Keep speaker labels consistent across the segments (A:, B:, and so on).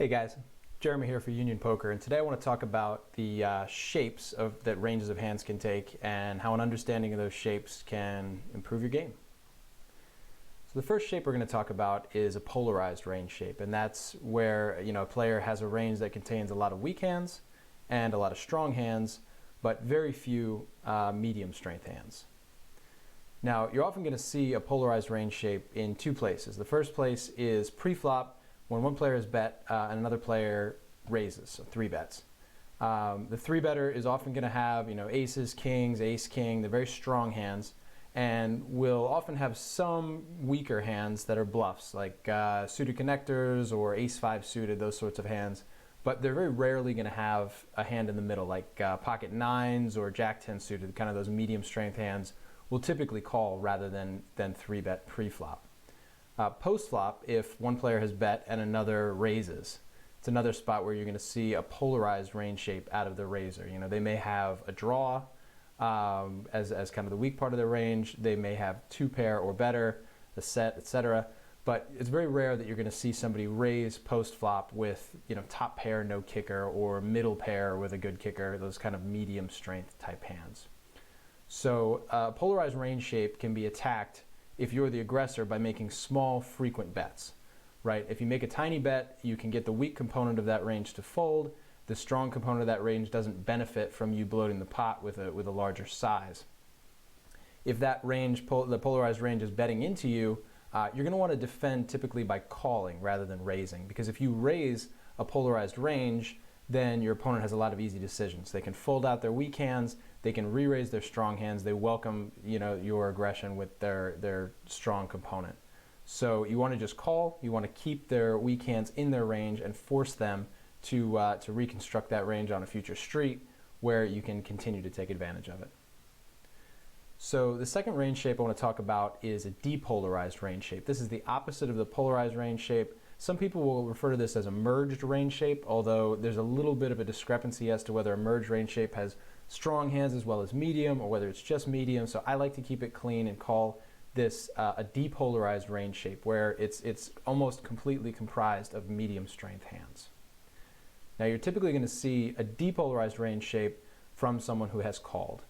A: Hey guys, Jeremy here for Union Poker, and today I want to talk about the shapes that ranges of hands can take and how an understanding of those shapes can improve your game. So the first shape we're going to talk about is a polarized range shape, and that's where a player has a range that contains a lot of weak hands and a lot of strong hands, but very few medium strength hands. Now you're often going to see a polarized range shape in two places. The first place is pre-flop, when one player is bet and another player raises, so three bets. The three better is often going to have aces, kings, ace, king, the very strong hands, and will often have some weaker hands that are bluffs, like suited connectors or ace five suited, those sorts of hands. But they're very rarely going to have a hand in the middle, like pocket nines or jack 10 suited, kind of those medium strength hands will typically call rather than three bet pre-flop. Post-flop, if one player has bet and another raises, it's another spot where you're going to see a polarized range shape out of the raiser. They may have a draw as kind of the weak part of their range. They may have two pair or better, the set, etc. But it's very rare that you're going to see somebody raise post-flop with top pair, no kicker, or middle pair with a good kicker, those kind of medium strength type hands. So polarized range shape can be attacked if you're the aggressor by making small, frequent bets, right? If you make a tiny bet, you can get the weak component of that range to fold. The strong component of that range doesn't benefit from you bloating the pot with a larger size. If that range, the polarized range, is betting into you, you're going to want to defend typically by calling rather than raising, because if you raise a polarized range, then your opponent has a lot of easy decisions. They can fold out their weak hands, they can re-raise their strong hands, they welcome your aggression with their strong component. So you want to just call, you want to keep their weak hands in their range and force them to reconstruct that range on a future street where you can continue to take advantage of it. So the second range shape I want to talk about is a depolarized range shape. This is the opposite of the polarized range shape. Some people will refer to this as a merged range shape, although there's a little bit of a discrepancy as to whether a merged range shape has strong hands as well as medium, or whether it's just medium. So I like to keep it clean and call this a depolarized range shape, where it's almost completely comprised of medium strength hands. Now you're typically going to see a depolarized range shape from someone who has called,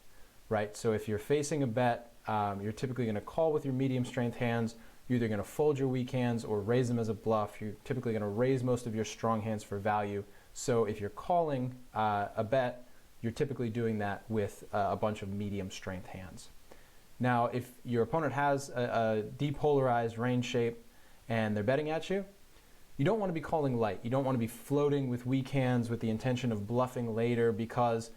A: right? So if you're facing a bet, you're typically going to call with your medium strength hands. You're either going to fold your weak hands or raise them as a bluff. You're typically going to raise most of your strong hands for value. So if you're calling a bet, you're typically doing that with a bunch of medium strength hands. Now, if your opponent has a depolarized range shape and they're betting at you, you don't want to be calling light. You don't want to be floating with weak hands with the intention of bluffing later, because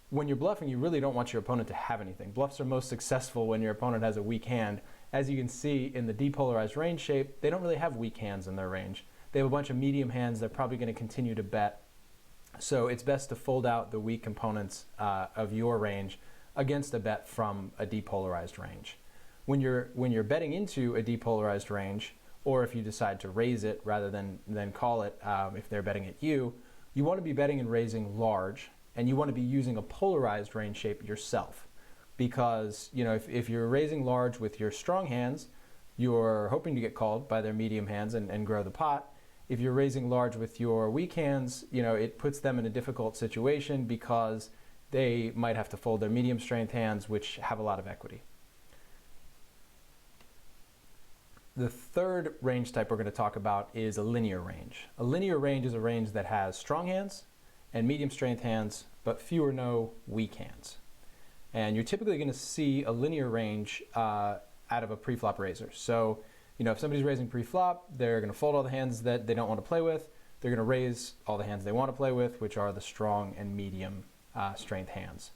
A: when you're bluffing, you really don't want your opponent to have anything. Bluffs are most successful when your opponent has a weak hand. As you can see in the depolarized range shape, they don't really have weak hands in their range. They have a bunch of medium hands. They're probably going to continue to bet. So it's best to fold out the weak components of your range against a bet from a depolarized range. When you're betting into a depolarized range, or if you decide to raise it rather than call it, if they're betting at you, you want to be betting and raising large, and you want to be using a polarized range shape yourself. Because if you're raising large with your strong hands, you're hoping to get called by their medium hands and grow the pot. If you're raising large with your weak hands, it puts them in a difficult situation because they might have to fold their medium strength hands, which have a lot of equity. The third range type we're going to talk about is a linear range. A linear range is a range that has strong hands and medium strength hands, but few or no weak hands. And you're typically going to see a linear range out of a pre-flop raiser. So, if somebody's raising pre-flop, they're going to fold all the hands that they don't want to play with. They're going to raise all the hands they want to play with, which are the strong and medium strength hands.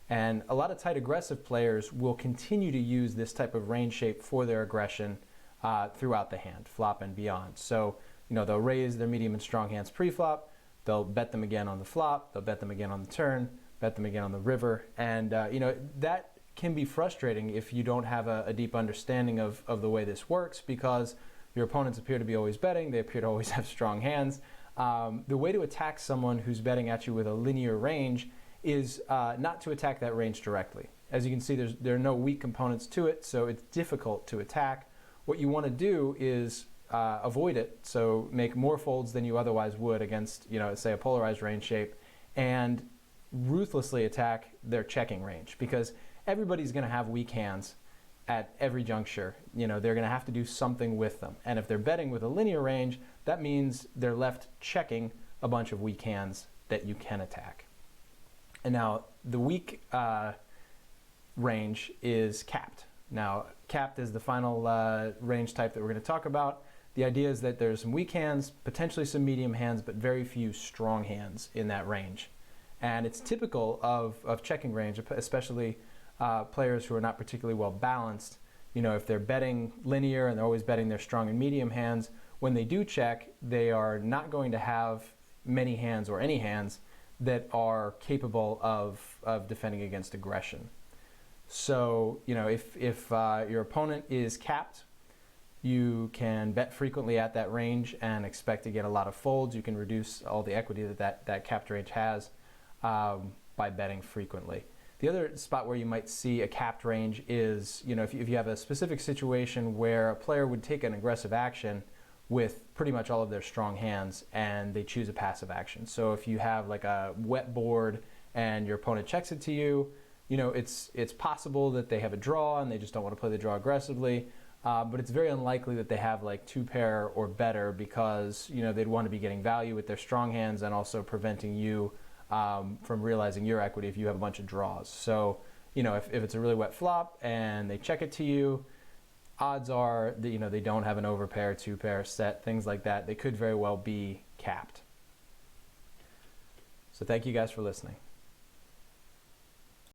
A: And a lot of tight aggressive players will continue to use this type of range shape for their aggression throughout the hand, flop and beyond. So, they'll raise their medium and strong hands pre-flop. They'll bet them again on the flop. They'll bet them again on the turn. Bet them again on the river. And that can be frustrating if you don't have a deep understanding of the way this works, because your opponents appear to be always betting. They appear to always have strong hands. The way to attack someone who's betting at you with a linear range is not to attack that range directly. As you can see, there are no weak components to it, so it's difficult to attack. What you want to do is avoid it, so make more folds than you otherwise would against, say a polarized range shape, and ruthlessly attack their checking range, because everybody's going to have weak hands at every juncture. They're going to have to do something with them, and if they're betting with a linear range, that means they're left checking a bunch of weak hands that you can attack. And now the weak range is capped. Now, capped is the final range type that we're going to talk about. The idea is that there's some weak hands, potentially some medium hands, but very few strong hands in that range. And it's typical of checking range, especially players who are not particularly well balanced. If they're betting linear and they're always betting their strong and medium hands, when they do check, they are not going to have many hands or any hands that are capable of defending against aggression. So, if your opponent is capped, you can bet frequently at that range and expect to get a lot of folds. You can reduce all the equity that capped range has by betting frequently. The other spot where you might see a capped range is, if you have a specific situation where a player would take an aggressive action with pretty much all of their strong hands and they choose a passive action. So if you have like a wet board and your opponent checks it to you, it's possible that they have a draw and they just don't want to play the draw aggressively, but it's very unlikely that they have like two pair or better, because they'd want to be getting value with their strong hands and also preventing you from realizing your equity if you have a bunch of draws. So if it's a really wet flop and they check it to you, odds are that they don't have an overpair, two pair set, things like that. They could very well be capped. So thank you guys for listening.